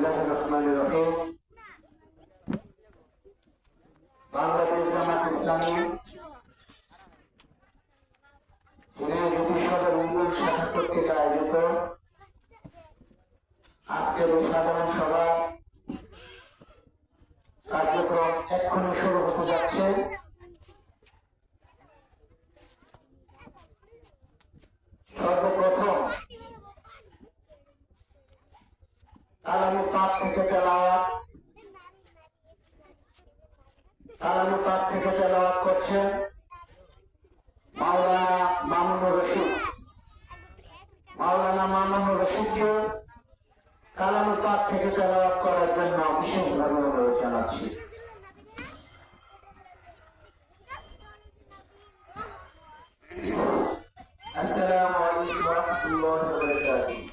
বিসমিল্লাহির রহমানির রহিম। বাংলাদেশ জামাত ইসলামী সদর ইউনিয়ন শাখা কর্তৃক আয়োজিত আজকের এই সাধারণ সভা কার্যক্রম এক্ষুনি শুরু হতে যাচ্ছে। সর্বপ্রথম কালামী পাঠ থেকে তেলাওয়াত করছেন মাওলানা মামুনুর রশিদকে কালামী পাঠ থেকে তেলাওয়াত করার জন্য বিশেষভাবে অনুরোধ জানাচ্ছি। আসসালামু আলাইকুম ওয়া রাহমাতুল্লাহি ওয়া বারাকাতুহু।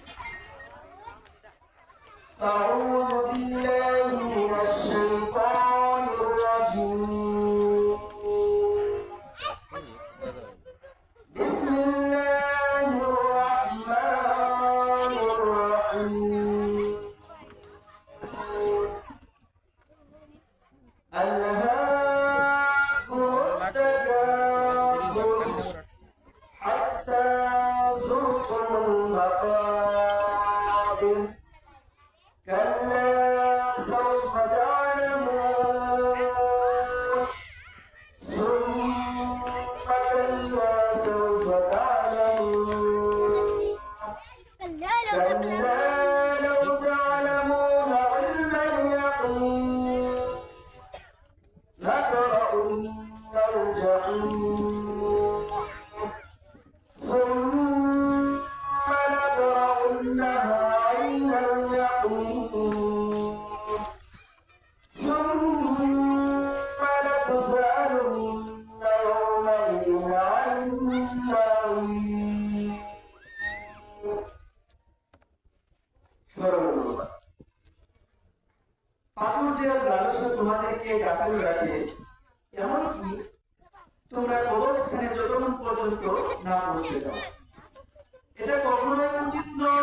আউযু বিল্লাহি মিনাশ শাইতানির রাজীম। বিসমিল্লাহির রাহমানির রাহিম। আল্লাহুম্মা তাকাসুর حتى زرتم المقابر كلا سوف تعلمون ثم كلا سوف تعلمون كلا لو تعلمون علم اليقين لترون الجحيم ثم لترونها عين اليقين ثم لتسألن يومئذ عن النعيم। পাথরদের লালসা তোমাদেরকে গাফিল রাখে, এমনকি তোমরা কবরস্থানে যতক্ষণ পর্যন্ত না পৌঁছে যাও। এটা কখনোই উচিত নয়